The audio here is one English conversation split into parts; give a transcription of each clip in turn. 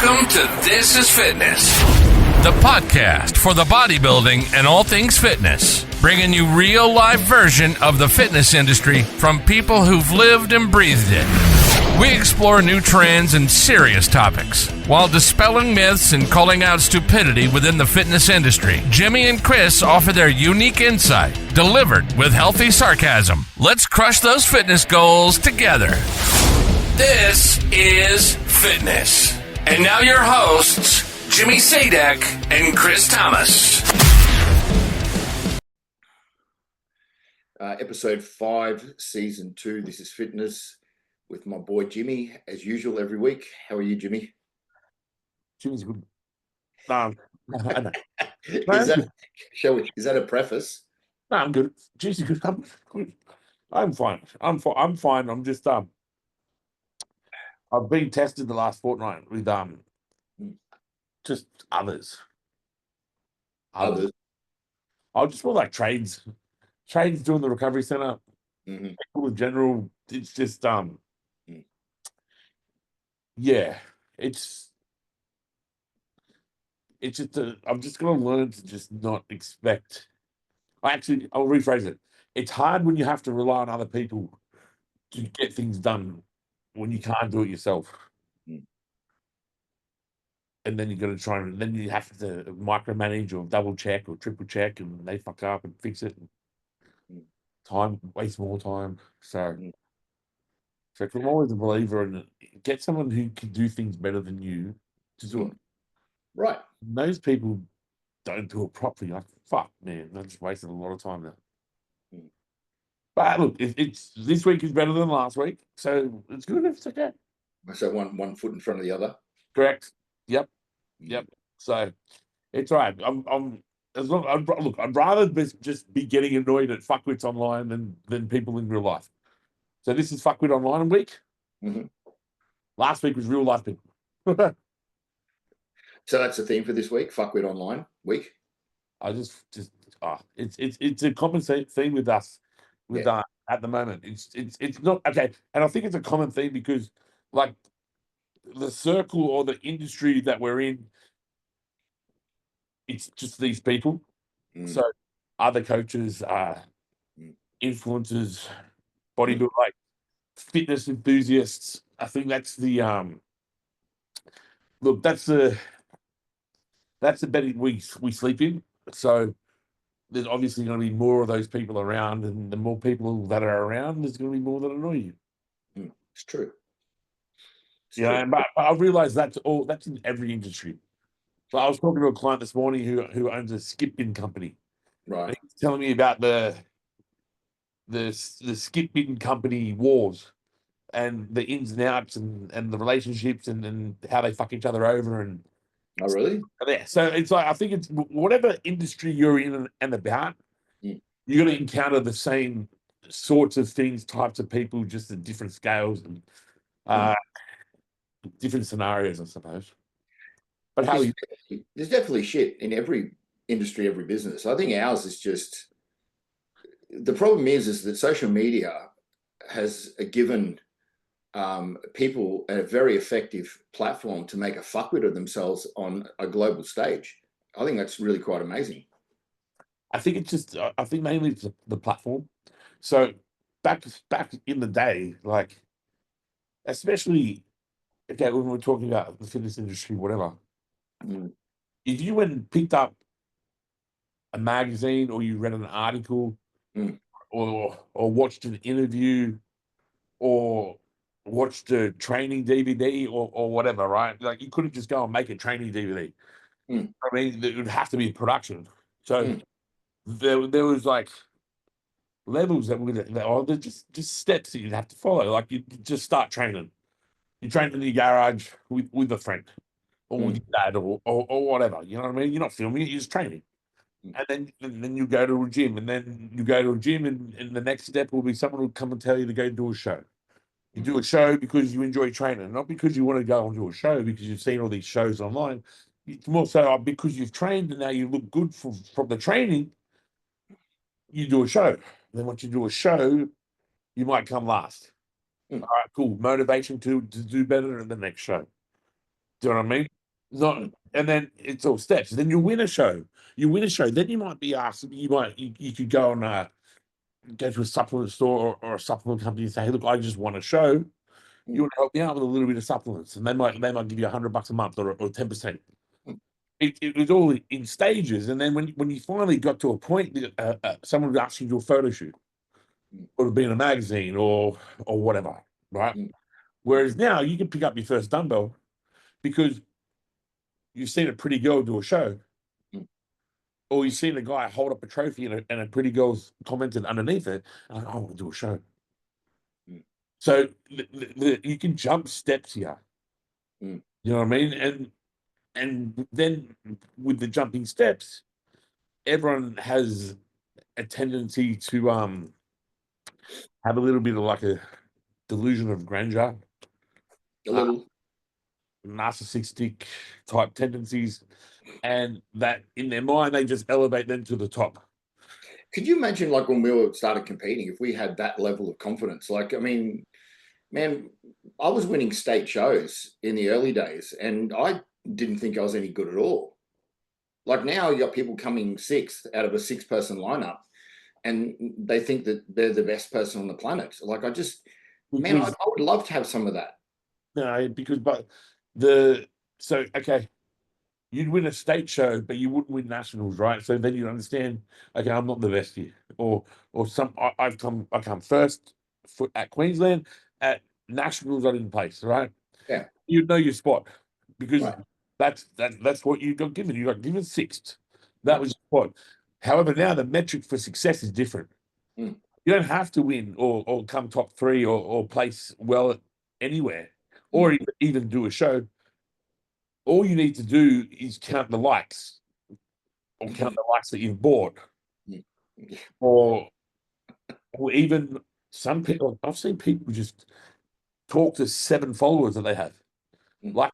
Welcome to This is Fitness, the podcast for the bodybuilding and all things fitness, bringing you real life version of the fitness industry from people who've lived and breathed it. We explore new trends and serious topics while dispelling myths and calling out stupidity within the fitness industry. Jimmy and Chris offer their unique insight, delivered with healthy sarcasm. Let's crush those fitness goals together. This is Fitness. And now your hosts, Jimmy Sadek and Chris Thomas. Episode 5, Season 2, This is Fitness, with my boy Jimmy, as usual, every week. How are you, Jimmy? Jimmy's good. Is that a preface? No, I'm good. Jimmy's good. I'm fine. I'm fine. I'm just I've been tested the last fortnight with just others. I just feel like trades doing the recovery center. People in general, it's just yeah, it's just I'm just gonna learn to just not expect. I'll rephrase it. It's hard when you have to rely on other people to get things done when you can't do it yourself. And then you're going to try and then you have to micromanage or double check or triple check, and they fuck up and fix it. Time, waste more time. So I'm always a believer in get someone who can do things better than you to do it. Right. And those people don't do it properly. Like, fuck, man, I'm just wasting a lot of time now. But look, it's this week is better than last week, so it's good if it's okay. So one foot in front of the other. Correct. Yep. So it's all right. I'm as long. I'd rather just be getting annoyed at fuckwits online than people in real life. So this is fuckwit online week. Last week was real life people. So that's the theme for this week, fuckwit online week. I it's a common theme with us. At the moment, it's not okay, and I think it's a common theme because like the circle or the industry that we're in, it's just these people. So other coaches, influencers, bodybuilders, like fitness enthusiasts. I think that's the look. That's the bed we sleep in. So there's obviously going to be more of those people around, and the more people that are around, there's going to be more that annoy you. It's true. But I realized that's in every industry. So I was talking to a client this morning who owns a skip bin company. Right. And he's telling me about the skip bin company wars and the ins and outs and the relationships and how they fuck each other over and. Oh, really? Yeah. So it's like I think it's whatever industry you're in and about, you're going to encounter the same sorts of things, types of people, just at different scales and different scenarios, I suppose. But there's definitely shit in every industry, every business. I think ours is just the problem is that social media has given people a very effective platform to make a fuckwit of themselves on a global stage. I think that's really quite amazing. I think mainly it's the platform. So back in the day, like especially when we're talking about the fitness industry, whatever, if you went and picked up a magazine or you read an article or watched an interview or watched a training DVD or whatever, right? Like you couldn't just go and make a training DVD. I mean, it would have to be a production. So there was like levels they're just steps that you'd have to follow. Like you just start training. You train in your garage with a friend or with your dad or whatever. You know what I mean? You're not filming it, you're just training. And then you go to a gym, and then you go to a gym, and the next step will be someone will come and tell you to go do a show. You do a show because you enjoy training, not because you want to go and do a show because you've seen all these shows online. It's more so because you've trained and now you look good from the training, you do a show. Then once you do a show, you might come last. All right, cool. Motivation to do better in the next show. Do you know what I mean? Not, and then it's all steps. Then you win a show. You win a show. Then you might be asked. You could go on go to a supplement store or a supplement company and say, "Hey, look, I just want a show. You want to help me out with a little bit of supplements?" And they might give you $100 a month or 10%. It was all in stages, and then when you finally got to a point that someone was asking you to do a photo shoot or to be in a magazine or whatever, right? Whereas now you can pick up your first dumbbell because you've seen a pretty girl do a show, or you've seen a guy hold up a trophy and a pretty girl's commented underneath it, and I want to do a show. So you can jump steps here. You know what I mean? And then with the jumping steps, everyone has a tendency to have a little bit of like a delusion of grandeur, A little. narcissistic type tendencies, and that in their mind they just elevate them to the top. Could you imagine, like, when we started competing, if we had that level of confidence? Like, I mean, man, I was winning state shows in the early days, and I didn't think I was any good at all. Like, now you got people coming sixth out of a 6-person lineup, and they think that they're the best person on the planet. Like, man, I would love to have some of that. No, because okay, you'd win a state show, but you wouldn't win nationals, right? So then you understand, okay, I'm not the best here, or I come first at Queensland. At nationals, I didn't place, right? Yeah, You'd know your spot because right. that's what you got given. You got given sixth. That was your spot. However, now the metric for success is different. You don't have to win or come top three or place well anywhere, or even do a show. All you need to do is count the likes, or count the likes that you've bought, or even some people. I've seen people just talk to 7 followers that they have, like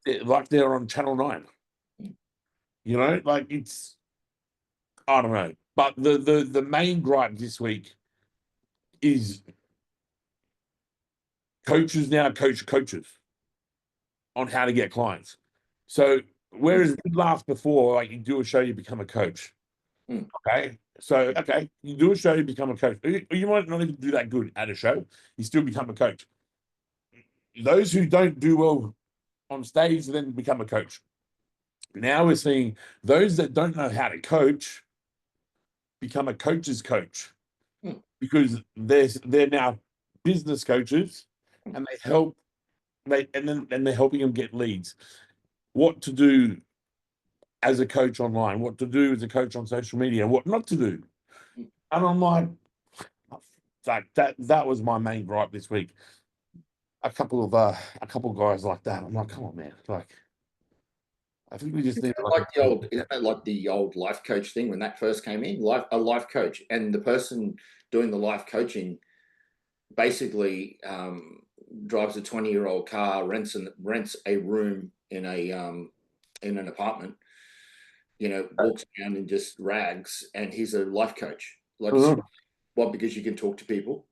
they're on Channel 9. You know, like I don't know. But the main gripe this week is coaches now coach coaches on how to get clients. So whereas we laughed before, like you do a show, you become a coach. Okay. So you do a show, you become a coach. You might not even do that good at a show, you still become a coach. Those who don't do well on stage then become a coach. Now we're seeing those that don't know how to coach become a coach's coach because they're now business coaches and they're helping them get leads. What to do as a coach online, what to do as a coach on social media, what not to do. And I'm like, that was my main gripe this week. A couple of guys like that. I'm like, come on, man. Like, I think we just need Isn't that like the old life coach thing when that first came in? A life coach, and the person doing the life coaching basically drives a 20-year-old car, rents a room in an apartment, walks around in just rags, and he's a life coach. Like, what? Because you can talk to people.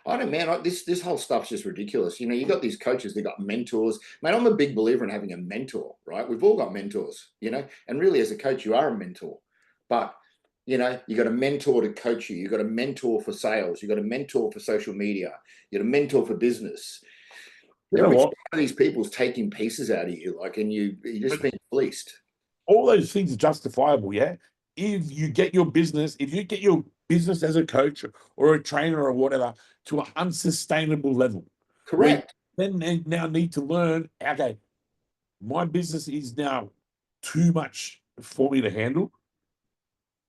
I don't, man. This whole stuff's just ridiculous. You got these coaches, they got mentors. Man, I'm a big believer in having a mentor, right? We've all got mentors, and really as a coach, you are a mentor. But, you got a mentor to coach you. You got a mentor for sales. You got a mentor for social media. You got a mentor for business. Every one of these people's taking pieces out of you, like, and you're just being fleeced. All those things are justifiable, yeah. If you get your business as a coach or a trainer or whatever to an unsustainable level, correct? Then they now need to learn. Okay, my business is now too much for me to handle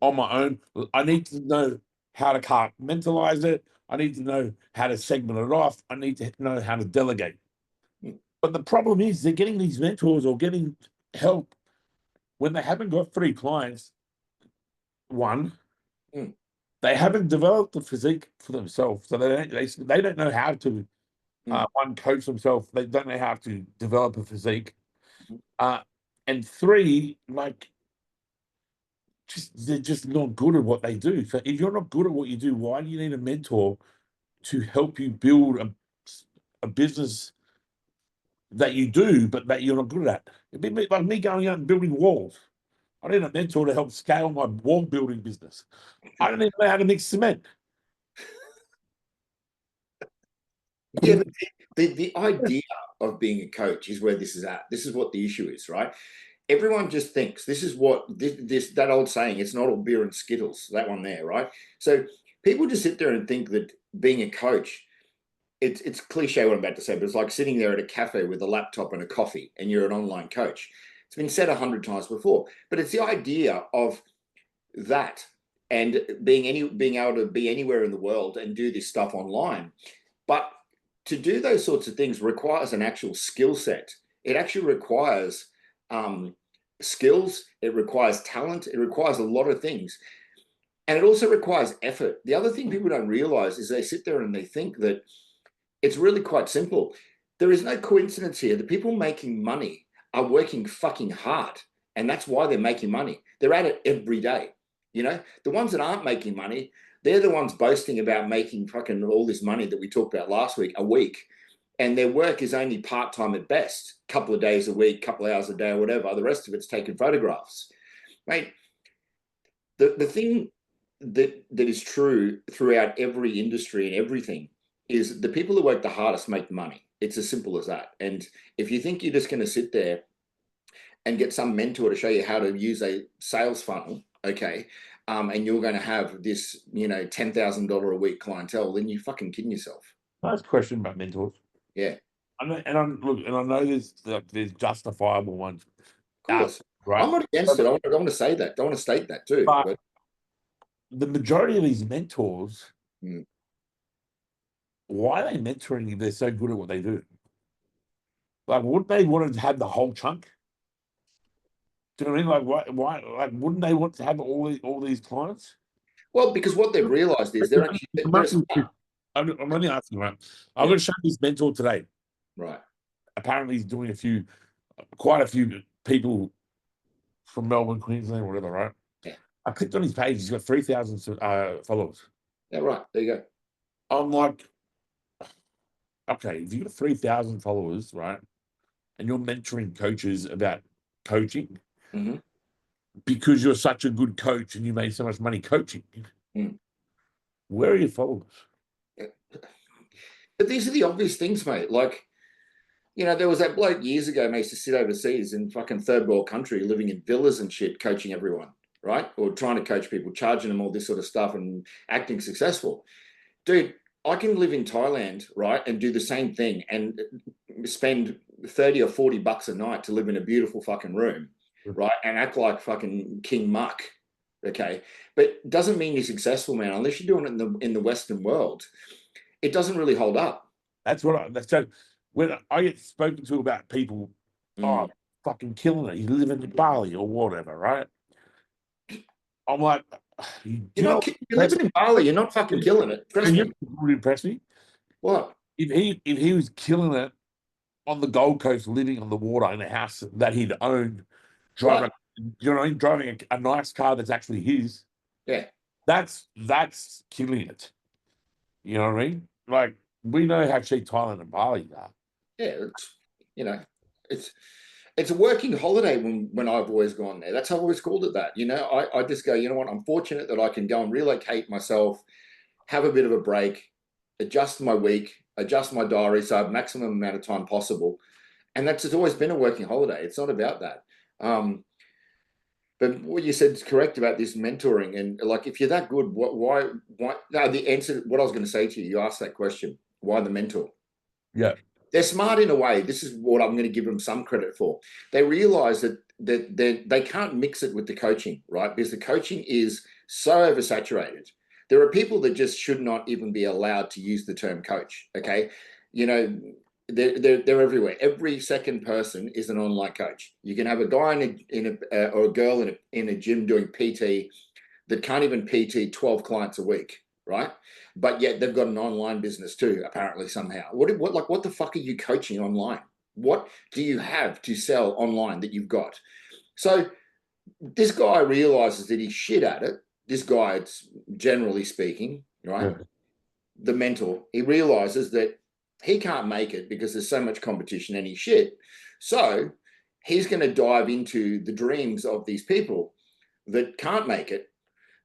on my own. I need to know how to compartmentalize it. I need to know how to segment it off. I need to know how to delegate. But the problem is they're getting these mentors or getting help when they haven't got 3 clients. One, they haven't developed the physique for themselves, so they don't know how to one, coach themselves. They don't know how to develop a physique, and 3, like, they're just not good at what they do. So if you're not good at what you do, why do you need a mentor to help you build a business that you do, but that you're not good at. It'd be like me going out and building walls. I need a mentor to help scale my wall building business. I don't even know how to mix cement. Yeah, but the idea of being a coach is where this is at. This is what the issue is, right? Everyone just thinks this is what this that old saying, it's not all beer and skittles, that one there, right? So people just sit there and think that being a coach, it's cliche what I'm about to say, but it's like sitting there at a cafe with a laptop and a coffee and you're an online coach. It's been said 100 times before, but it's the idea of that and being able to be anywhere in the world and do this stuff online. But to do those sorts of things requires an actual skill set. It actually requires skills. It requires talent. It requires a lot of things. And it also requires effort. The other thing people don't realize is they sit there and they think that it's really quite simple. There is no coincidence here. The people making money are working fucking hard. And that's why they're making money. They're at it every day. You know, the ones that aren't making money, they're the ones boasting about making fucking all this money that we talked about last week, a week. And their work is only part-time at best, a couple of days a week, couple of hours a day or whatever. The rest of it's taking photographs. Mate, the thing that is true throughout every industry and everything is the people who work the hardest make the money. It's as simple as that. And if you think you're just going to sit there and get some mentor to show you how to use a sales funnel, okay, and you're going to have this, $10,000 a week clientele, then you're fucking kidding yourself. Nice question about mentors. Yeah. I know, and I know there's justifiable ones. Of course. Right? I'm not against it. I want to say that. I want to state that too. But the majority of these mentors, why are they mentoring if they're so good at what they do? Like, wouldn't they want to have the whole chunk? Do you know what I mean? Like, why? Like, wouldn't they want to have all these clients? Well, because what they've realized is they're I'm only asking, right? I'm going to show this mentor today. Right. Apparently, he's doing quite a few people from Melbourne, Queensland, or whatever, right? Yeah. I clicked on his page. He's got 3,000 followers. Yeah, right. There you go. I'm like, okay, if you've got 3,000 followers, right, and you're mentoring coaches about coaching because you're such a good coach and you made so much money coaching, where are your followers? But these are the obvious things, mate. Like, there was that bloke years ago who used to sit overseas in fucking third world country, living in villas and shit, coaching everyone, right? Or trying to coach people, charging them all this sort of stuff and acting successful. Dude, I can live in Thailand, right, and do the same thing and spend 30 or 40 bucks a night to live in a beautiful fucking room, right, and act like fucking King Muck, okay? But it doesn't mean you're successful, man, unless you're doing it in the Western world. It doesn't really hold up. That's when I get spoken to about people, fucking killing it. He's living in Bali or whatever, right? I'm like, you're living in Bali. You're not fucking killing it. Trust me. Would impress me. What? If he was killing it on the Gold Coast, living on the water in a house that he'd owned, driving, driving a nice car that's actually his. Yeah. That's killing it. You know what I mean? Like, we know how cheap Thailand and Bali are. Yeah, it's a working holiday when I've always gone there. That's how I've always called it that. I just go, you know what? I'm fortunate that I can go and relocate myself, have a bit of a break, adjust my week, adjust my diary so I have maximum amount of time possible. And it's always been a working holiday. It's not about that. But what you said is correct about this mentoring. And like, if you're that good, why? No, the answer, what I was going to say to you, you asked that question. Why the mentor? Yeah. They're smart in a way. This is what I'm going to give them some credit for. They realize that they can't mix it with the coaching, right? Because the coaching is so oversaturated. There are people that just should not even be allowed to use the term coach. Okay, they're everywhere. Every second person is an online coach. You can have a guy or a girl in a gym doing PT that can't even PT 12 clients a week, right? But yet they've got an online business too, apparently somehow. What the fuck are you coaching online? What do you have to sell online that you've got? So this guy realizes that he's shit at it. This guy, it's generally speaking, right? Yeah. The mentor, he realizes that He can't make it because there's so much competition and he's shit. So he's going to dive into the dreams of these people that can't make it,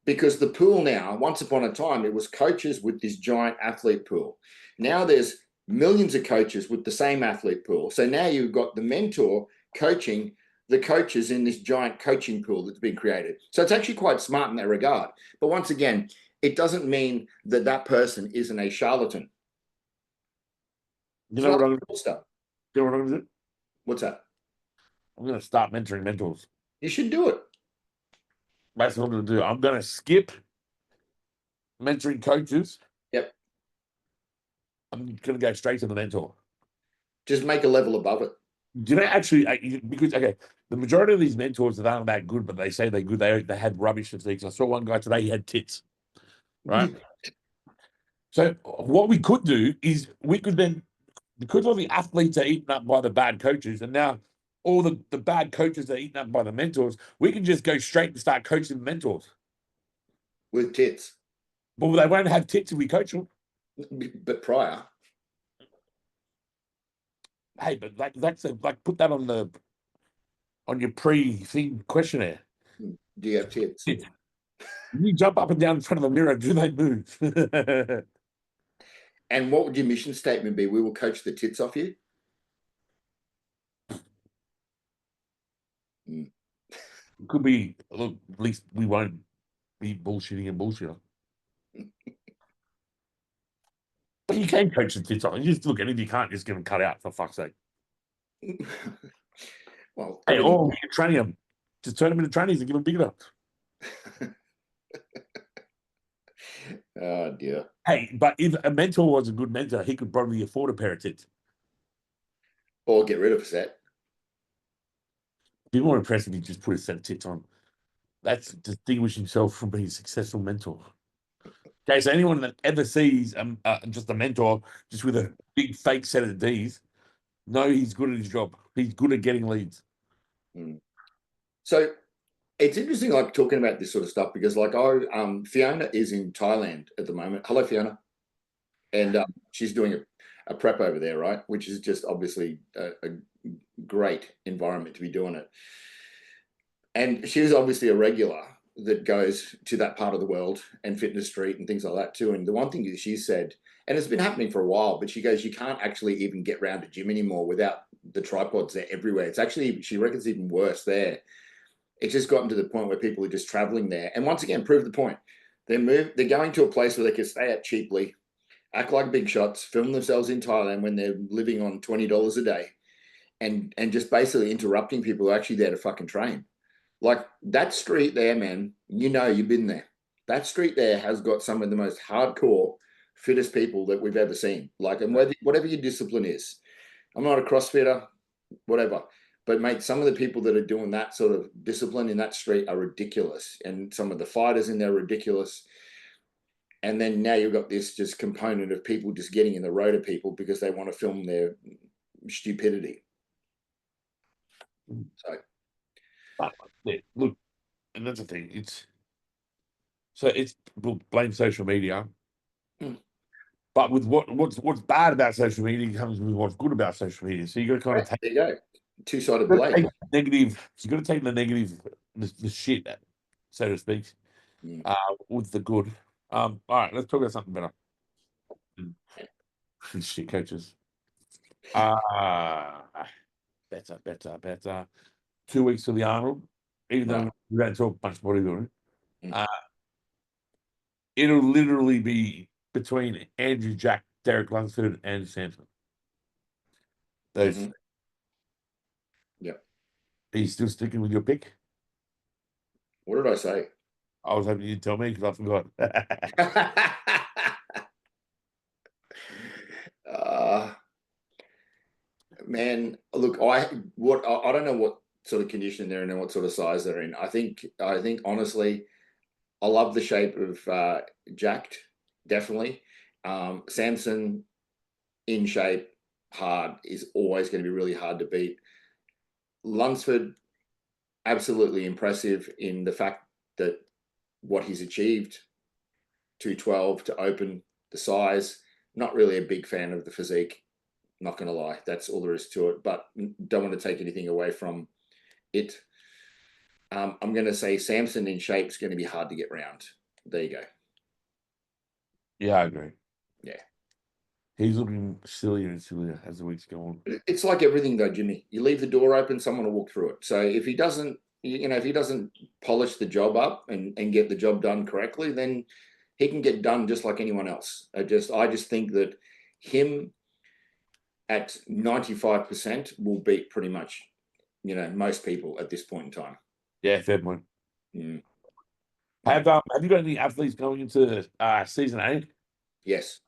because the pool now, once upon a time, it was coaches with this giant athlete pool. Now there's millions of coaches with the same athlete pool. So now you've got the mentor coaching the coaches in this giant coaching pool that's been created. So it's actually quite smart in that regard. But once again, it doesn't mean that that person isn't a charlatan. You know what I'm stuff. you know what I'm gonna do? What's that? I'm gonna start mentoring mentors. You should do it. That's what I'm gonna do. I'm gonna skip mentoring coaches. Yep. I'm gonna go straight to the mentor. Just make a level above it. Do you know actually? Because okay, the majority of these mentors that aren't that good, but they say they're good. They had rubbish physiques. I saw one guy today. He had tits. Right. So what we could do is we could then, because all the athletes are eaten up by the bad coaches, and now all the bad coaches are eaten up by the mentors, we can just go straight and start coaching the mentors. With tits. Well, they won't have tits if we coach them. But prior. Hey, but that's like put that on your pre-thing questionnaire. Do you have tits? You jump up and down in front of the mirror. Do they move? And what would your mission statement be? We will coach the tits off you. It could be, look, at least we won't be bullshitting and bullshitting. But you can coach the tits off. You just look at it, you can't just get them cut out, for fuck's sake. Well, hey, or you can train them. Just turn them into trainees and give them bigger. Oh dear. Hey, but if a mentor was a good mentor, he could probably afford a pair of tits. Or get rid of a set. Be more impressive if he just put a set of tits on. That's distinguish himself from being a successful mentor. Okay, so anyone that ever sees just a mentor just with a big fake set of D's, know he's good at his job. He's good at getting leads. So it's interesting, like talking about this sort of stuff, because like Fiona is in Thailand at the moment. Hello, Fiona. And she's doing a prep over there, right? Which is just obviously a great environment to be doing it. And she was obviously a regular that goes to that part of the world and Fitness Street and things like that too. And the one thing that she said, and it's been happening for a while, but she goes, you can't actually even get round a gym anymore without the tripods there everywhere. It's actually, she reckons, even worse there. It's just gotten to the point where people are just traveling there. And once again, prove the point. They're going to a place where they can stay at cheaply, act like big shots, film themselves in Thailand when they're living on $20 a day, and just basically interrupting people who are actually there to fucking train. Like that street there, man, you've been there. That street there has got some of the most hardcore, fittest people that we've ever seen. Like, and whatever your discipline is, I'm not a CrossFitter, whatever. But mate, some of the people that are doing that sort of discipline in that street are ridiculous. And some of the fighters in there are ridiculous. And then now you've got this just component of people just getting in the road of people because they want to film their stupidity. So, look, and that's the thing. It's we'll blame social media, but with what's bad about social media comes with what's good about social media. So you got to kind of take. There you go. Two-sided blade. Negative. You got to take the negative, the shit, so to speak, with the good. All right, let's talk about something better. Shit coaches. Better. 2 weeks to the Arnold, even though we don't talk much bodybuilding. It'll literally be between Andrew Jack, Derek Lunsford, and Samson. Those. Yeah. Are you still sticking with your pick? What did I say? I was hoping you'd tell me because I forgot. Man, look, I don't know what sort of condition they're in and what sort of size they're in. I think honestly, I love the shape of Jacked, definitely. Samson in shape, hard, is always going to be really hard to beat. Lunsford, absolutely impressive in the fact that what he's achieved, 212 to open, the size, Not really a big fan of the physique. Not going to lie, that's all there is to it. But don't want to take anything away from it. I'm going to say Samson in shape is going to be hard to get round. There you go. Yeah, I agree. Yeah. He's looking sillier and sillier as the weeks go on. It's like everything though, Jimmy. You leave the door open, someone will walk through it. So if he doesn't, if he doesn't polish the job up and get the job done correctly, then he can get done just like anyone else. I just think that him at 95% will beat pretty much, most people at this point in time. Yeah, fair point. Mm. Have you got any athletes going into season 8? Yes.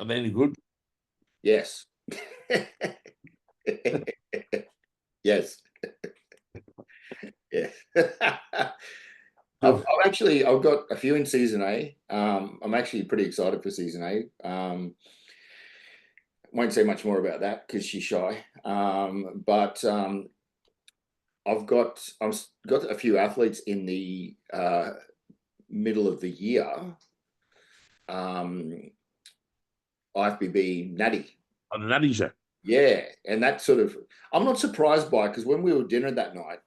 Are they any good? Yes. Yes. Yeah. I've got a few in season A. I'm actually pretty excited for season A. Won't say much more about that because she's shy. But I've got a few athletes in the middle of the year. IFBB Natty. On the Natty show. Yeah, and that sort of, I'm not surprised by, because when we had dinner that night,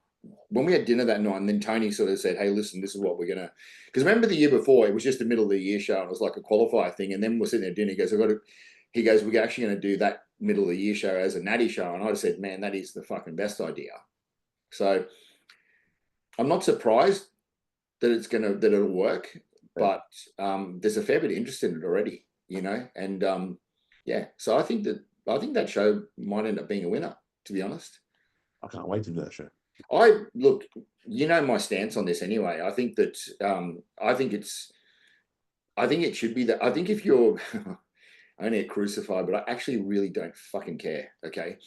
and then Tony sort of said, "Hey, listen, this is what we're gonna." Because remember the year before, it was just the middle of the year show, and it was like a qualifier thing. And then we're sitting at dinner. He goes, we're actually going to do that middle of the year show as a Natty show. And I said, man, that is the fucking best idea. So I'm not surprised that it'll work, but there's a fair bit of interest in it already, and yeah. So I think that show might end up being a winner, to be honest. I can't wait to do that show. Look, my stance on this anyway. I think that I think it should be that. I think if you're only a crucified, but I actually really don't fucking care. Okay,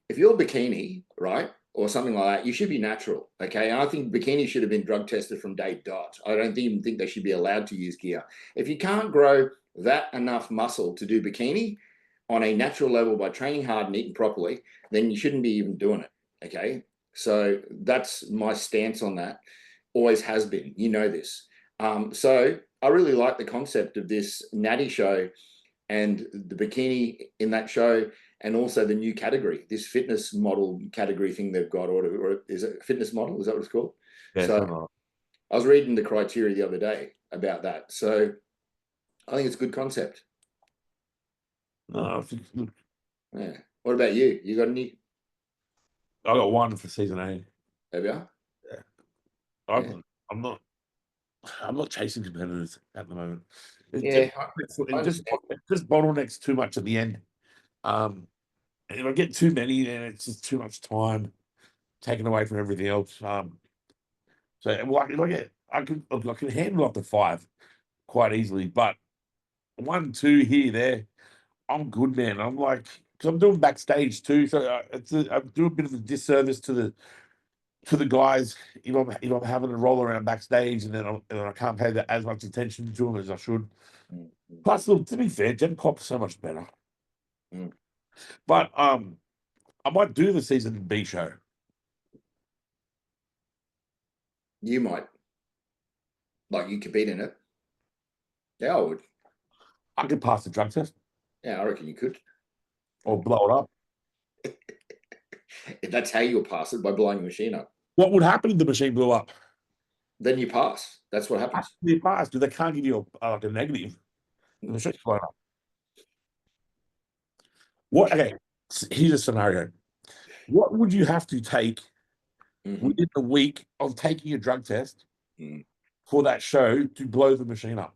if you're a bikini, right, or something like that, you should be natural. Okay, and I think bikini should have been drug tested from day dot. I don't even think they should be allowed to use gear. If you can't grow that enough muscle to do bikini on a natural level by training hard and eating properly, then you shouldn't be even doing it. Okay, so that's my stance on that. Always has been. This. So I really like the concept of this Natty show and the bikini in that show, and also the new category, this fitness model category thing they've got, or is it a fitness model? Is that what it's called? Yeah, so I was reading the criteria the other day about that. So I think it's a good concept. No, Yeah. What about you? You got any? I got one for season 8. Have you? Yeah. I'm not chasing competitors at the moment. Yeah, It just bottlenecks too much at the end. If I get too many, then it's just too much time taken away from everything else. So if I can handle up to 5 quite easily, but 1, 2 here, there, I'm good, man. I'm like, because I'm doing backstage too, so I do a bit of a disservice to the guys if I'm having to roll around backstage, and then I can't pay as much attention to them as I should. Mm-hmm. Plus, look, to be fair, Gen Pop's so much better. Mm. But I might do the season B show. You might. Like, you compete in it. Yeah, I would. I could pass the drug test. Yeah, I reckon you could. Or blow it up. If that's how you'll pass it, by blowing the machine up. What would happen if the machine blew up? Then you pass. That's what happens. You pass. They can't give you a negative. The machine's blowing up. What? Okay, here's a scenario. What would you have to take within a week of taking a drug test for that show to blow the machine up?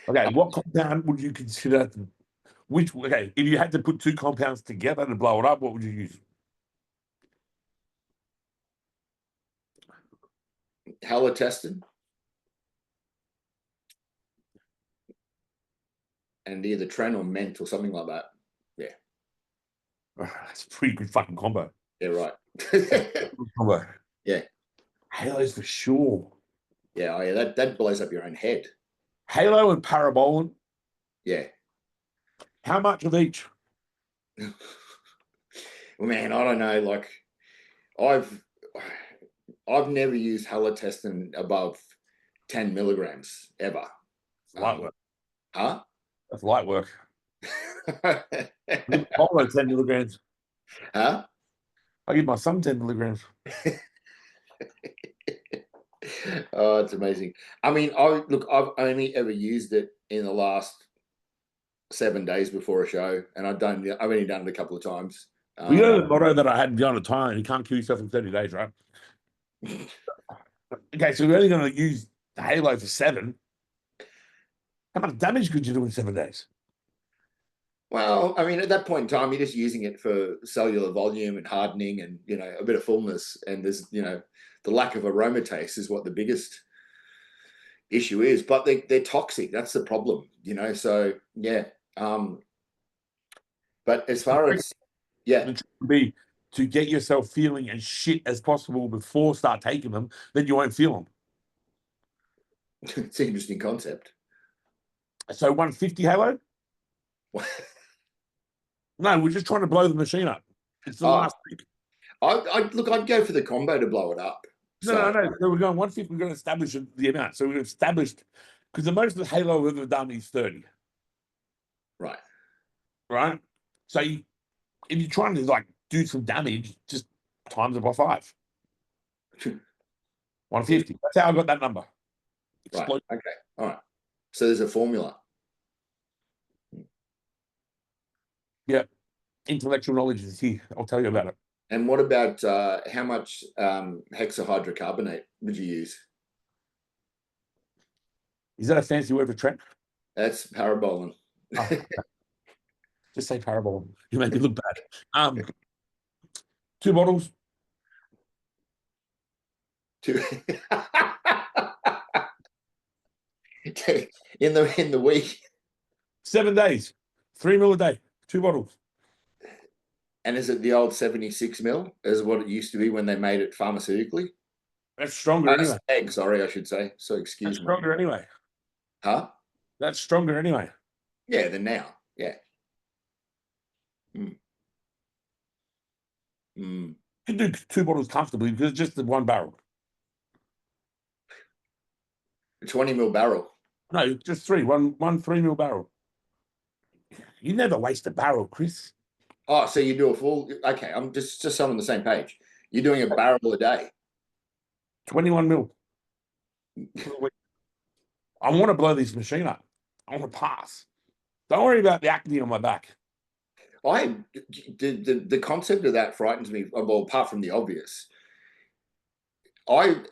Okay, what compound would you consider? If you had to put 2 compounds together to blow it up, what would you use? Halotestin and either Tren or Ment or something like that. Yeah. That's a pretty good fucking combo. Yeah, right. Combo. Yeah. Halos for sure. Yeah, that blows up your own head. Halo and Parabolin. Yeah. How much of each? Well, man, I don't know. Like, I've never used halotestin above 10 milligrams ever. It's light work. Huh? That's light work. Polo 10 milligrams. Huh? I give my son 10 milligrams. Oh, it's amazing. I mean, I've only ever used it in the last 7 days before a show, and I've only done it a couple of times. Well, you know the motto that I had beyond a time, you can't kill yourself in 30 days, right? Okay, so we're only going to use the Halo for 7. How much damage could you do in 7 days? Well, I mean, at that point in time, you're just using it for cellular volume and hardening and, a bit of fullness. And there's, the lack of aromatase is what the biggest issue is. But they're toxic. That's the problem, So, yeah. But as far as, yeah. Be to get yourself feeling as shit as possible before start taking them, then you won't feel them. It's an interesting concept. So 150 Halo? No, we're just trying to blow the machine up. It's the last week. I'd go for the combo to blow it up. No. So we're going 150. We're going to establish the amount. So we've established, because the most of the Halo we've ever done is 30. Right. So if you're trying to do some damage, just times it by 5. 150. That's how I got that number. Right. Okay. All right. So there's a formula. Yeah. Intellectual knowledge is here. I'll tell you about it. And what about how much hexahydrocarbonate would you use? Is that a fancy word for Trent? That's parabolan. Oh, just say parabolan. You make it look bad. 2 bottles. 2 in the week. 7 days. 3 mil a day. 2 bottles. And is it the old 76 mil as what it used to be when they made it pharmaceutically? That's stronger anyway. Sorry, I should say. So excuse That's me. stronger anyway. Huh? That's stronger anyway. Yeah, than now. Yeah. You can do 2 bottles comfortably because it's just the 1 barrel. A 20 mil barrel. No, just 3. One 3 mil barrel. You never waste a barrel, Chris. Oh, so you do a full. Okay, I'm just so I'm on the same page. You're doing a barrel a day. 21 mil. I want to blow this machine up. I want to pass. Don't worry about the acne on my back. The concept of that frightens me. Well, apart from the obvious, I've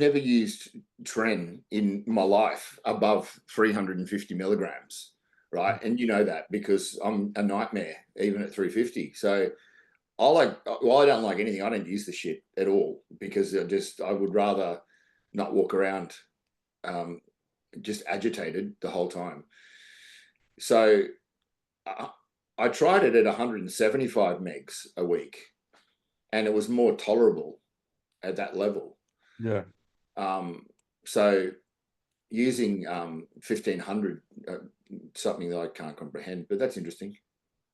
never used Tren in my life above 350 milligrams, right? And you know that because I'm a nightmare even at 350. So I don't like anything. I don't use the shit at all because I would rather not walk around just agitated the whole time. So I tried it at 175 megs a week, and it was more tolerable at that level. Yeah. So using 1500, something that I can't comprehend, but that's interesting.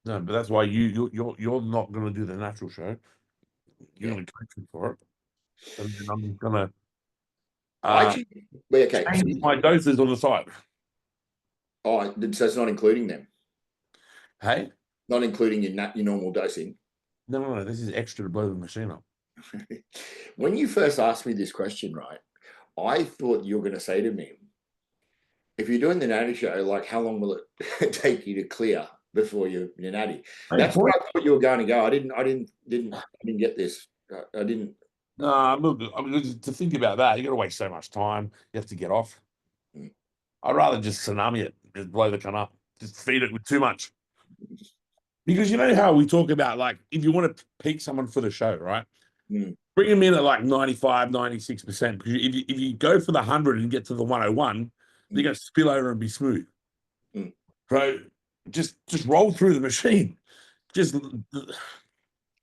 No, but that's why you're not going to do the natural show. You're going to coach me for it, and then I'm going to change my doses on the side. Oh, so it's not including them. Hey, not including your normal dosing. No. This is extra to blow the machine up. When you first asked me this question, right, I thought you were going to say to me, if you're doing the natty show, how long will it take you to clear before you're natty? That's where I thought you were going to go. I didn't get this. I didn't. No, look, I mean, to think about that, you got to waste so much time. You have to get off. I'd rather just tsunami it, just blow the cunt up, just feed it with too much. Because you know how we talk about, if you want to peak someone for the show, right? Bring them in at 95, 96%. Because if you go for the 100 and get to the 101, they're going to spill over and be smooth. So just roll through the machine. Do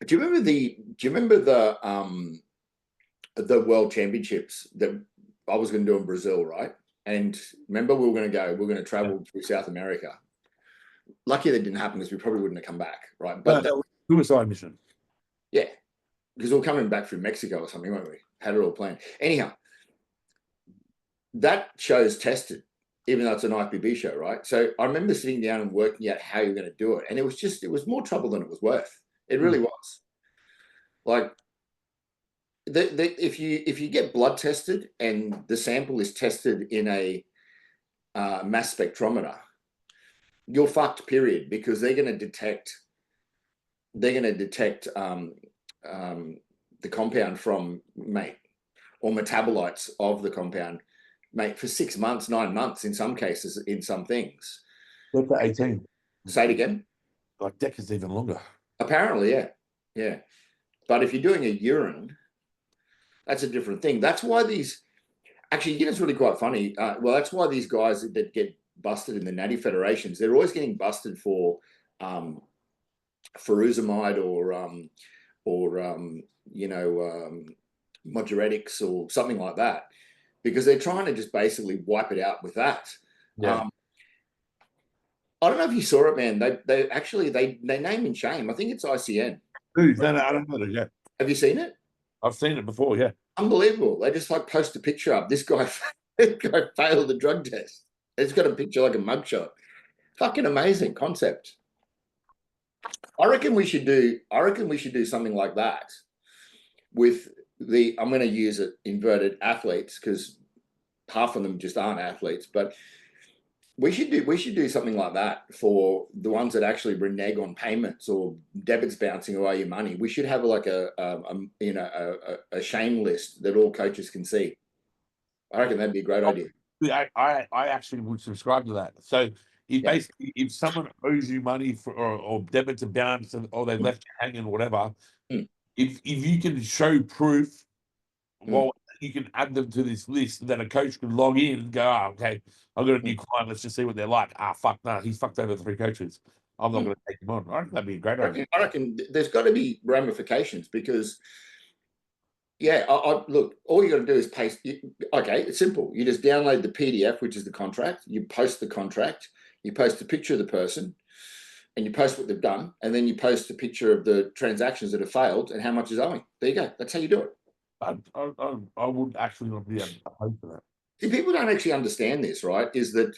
you remember the World Championships that I was going to do in Brazil, right? And remember, we were going to travel through South America. Lucky that didn't happen because we probably wouldn't have come back, right? But that was a suicide mission. Yeah. because we were coming back from Mexico or something, weren't we? Had it all planned. Anyhow, that show's tested, even though it's an IPB show, right? So I remember sitting down and working out how you're going to do it, and it was more trouble than it was worth. It really was. Like, if you get blood tested and the sample is tested in a mass spectrometer, you're fucked. Period, because they're going to detect the compound from mate, or metabolites of the compound, mate, for 6 months, 9 months in some cases, in some things. They're for 18. Say it again. Like decades even longer. Apparently, yeah. But if you're doing a urine, that's a different thing. That's why actually, it's really quite funny. Well, that's why these guys that get busted in the natty federations, they're always getting busted for furosemide or moduretics or something like that, because they're trying to just basically wipe it out with that. Yeah. I don't know if you saw it, man. They actually name and shame. I think it's ICN. Dude, no, I don't know that yet. Have you seen it? I've seen it before, yeah. Unbelievable. They just like post a picture up. This guy failed the drug test. It's got a picture like a mugshot. Fucking amazing concept. I reckon we should do something like that with I'm going to use it, inverted athletes, because half of them just aren't athletes, but we should do something like that for the ones that actually renege on payments or debits bouncing away your money. We should have like a shame list that all coaches can see. I reckon that'd be a great idea. I actually would subscribe to that. So basically, if someone owes you money for or debits are bounced or they left you hanging, whatever, if you can show proof, well, you can add them to this list, then a coach can log in and go, okay, I've got a new client, let's just see what they're like. Fuck, no, he's fucked over 3 coaches. I'm not going to take him on. I reckon that'd be a great idea. I reckon there's got to be ramifications, because look, all you got to do is paste. Okay, it's simple. You just download the PDF, which is the contract. You post the contract. You post a picture of the person, and you post what they've done, and then you post a picture of the transactions that have failed and how much is owing. There you go. That's how you do it. I would actually not be opposed to that. See, people don't actually understand this, right? Is that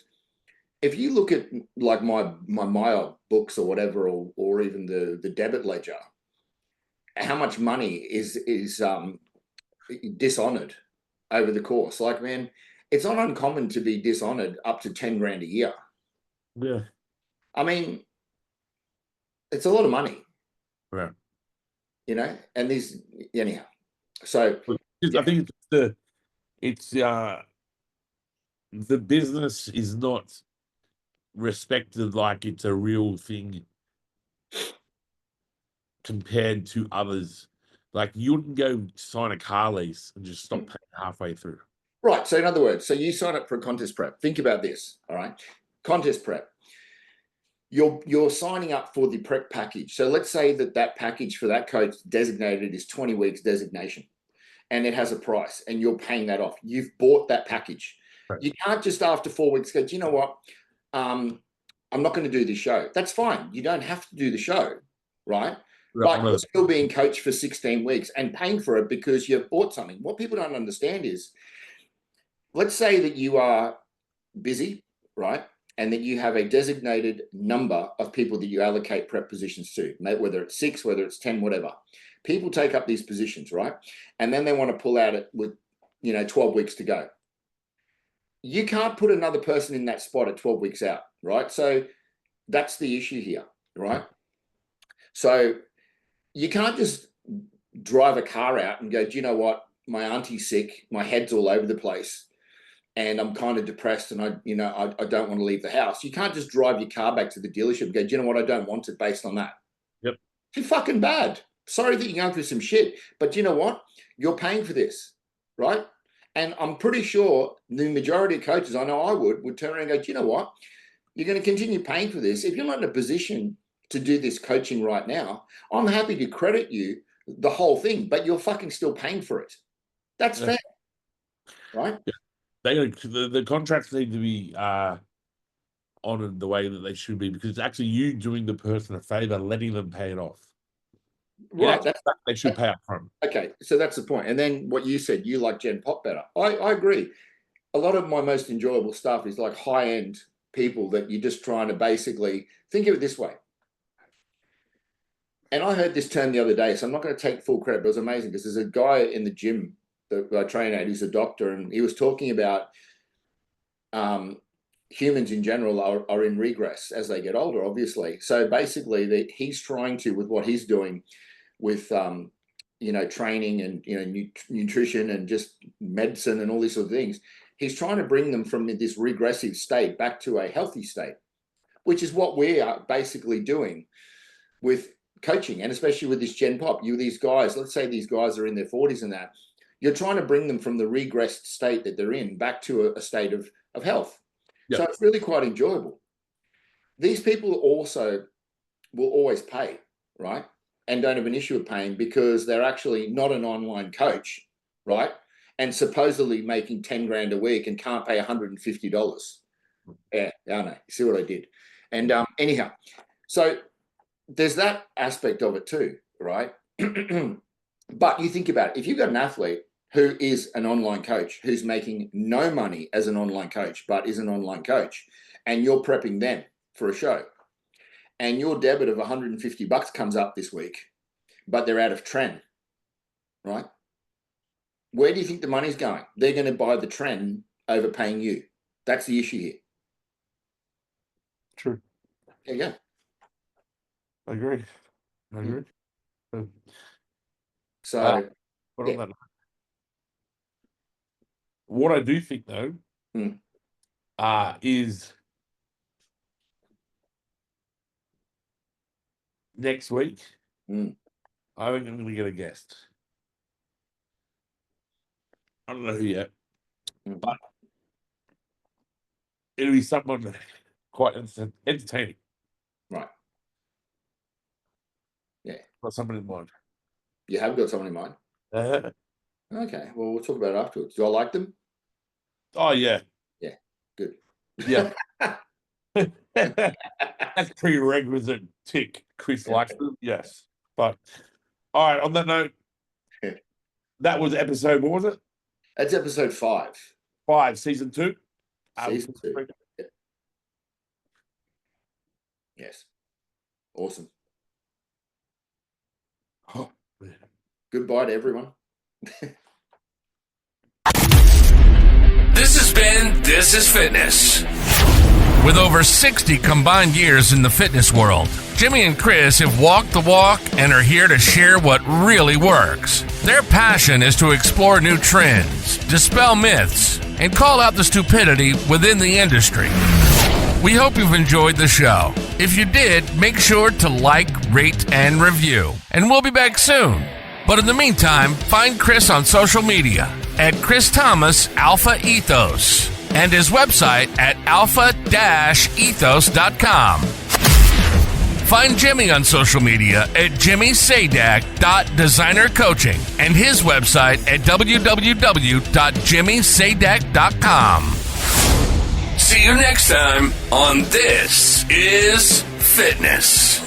if you look at like my Maya books or whatever, or even the debit ledger, how much money is dishonored over the course? Like, man, it's not uncommon to be dishonored up to 10 grand a year. Yeah. I mean, it's a lot of money. Yeah. And these, anyhow. So I think it's the business is not respected like it's a real thing compared to others. Like, you wouldn't go sign a car lease and just stop paying halfway through. Right. So in other words, so you sign up for a contest prep. Think about this. All right. Contest prep. You're signing up for the prep package. So let's say that package for that coach designated is 20 weeks designation, and it has a price, and you're paying that off. You've bought that package. Right. You can't just after 4 weeks go, do you know what? I'm not going to do this show. That's fine. You don't have to do the show, right? But you're still being coached for 16 weeks and paying for it because you've bought something. What people don't understand is, let's say that you are busy, right? And that you have a designated number of people that you allocate prep positions to, whether it's 6, whether it's 10, whatever. People take up these positions, right? And then they want to pull out it with, 12 weeks to go. You can't put another person in that spot at 12 weeks out, right? So that's the issue here, right? So you can't just drive a car out and go, do you know what? My auntie's sick. My head's all over the place, and I'm kind of depressed, and I don't want to leave the house. You can't just drive your car back to the dealership and go, do you know what? I don't want it based on that. Yep. Too fucking bad. Sorry that you're going through some shit, but do you know what? You're paying for this, right? And I'm pretty sure the majority of coaches, I know I would turn around and go, do you know what? You're going to continue paying for this. If you're not in a position to do this coaching right now, I'm happy to credit you the whole thing, but you're fucking still paying for it. That's fair, right? Yeah. The contracts need to be honored the way that they should be, because it's actually you doing the person a favor, letting them pay it off. Right. They should pay up front. Okay. So that's the point. And then what you said, you like Gen Pop better. I agree. A lot of my most enjoyable stuff is like high-end people that you're just trying to basically think of it this way. And I heard this term the other day, so I'm not going to take full credit, but it was amazing because there's a guy in the gym that I train at, he's a doctor, and he was talking about humans in general are in regress as they get older, obviously. So basically, he's trying to, with what he's doing with, training and, nutrition and just medicine and all these sort of things, he's trying to bring them from this regressive state back to a healthy state, which is what we are basically doing with coaching, and especially with this Gen Pop. These guys, let's say these guys are in their 40s and that, you're trying to bring them from the regressed state that they're in back to a state of health. Yep. So it's really quite enjoyable. These people also will always pay, right? And don't have an issue with paying because they're actually not an online coach, right? And supposedly making 10 grand a week and can't pay $150. Yeah, I know. You see what I did? And anyhow, so there's that aspect of it too, right? But you think about it, if you've got an athlete who is an online coach, who's making no money as an online coach, but is an online coach, and you're prepping them for a show, and your debit of $150 comes up this week, but they're out of trend, right? Where do you think the money's going? They're going to buy the trend over paying you. That's the issue here. True. There you go. I agree. So, what I do think though, is next week, I think I'm going to get a guest. I don't know who yet, but it'll be someone quite entertaining. Right. Yeah. Got someone in mind. You have got someone in mind? Okay. Well, we'll talk about it afterwards. Do I like them? Oh, yeah. Yeah. Good. Yeah. That's prerequisite tick. Chris likes them. Yes. But, all right, on that note, that was episode, what was it? That's episode 5. 5, season 2. Season 2. Yeah. Yes. Awesome. Oh, man. Goodbye to everyone. This has been This is Fitness. With over 60 combined years in the fitness world, Jimmy and Chris have walked the walk and are here to share what really works. Their passion is to explore new trends, dispel myths, and call out the stupidity within the industry. We hope you've enjoyed the show. If you did, make sure to like, rate, and review. And we'll be back soon. But in the meantime, find Chris on social media at Chris Thomas Alpha Ethos and his website at alpha-ethos.com. Find Jimmy on social media at jimmysadak.designercoaching and his website at www.jimmysadak.com. See you next time on This is Fitness.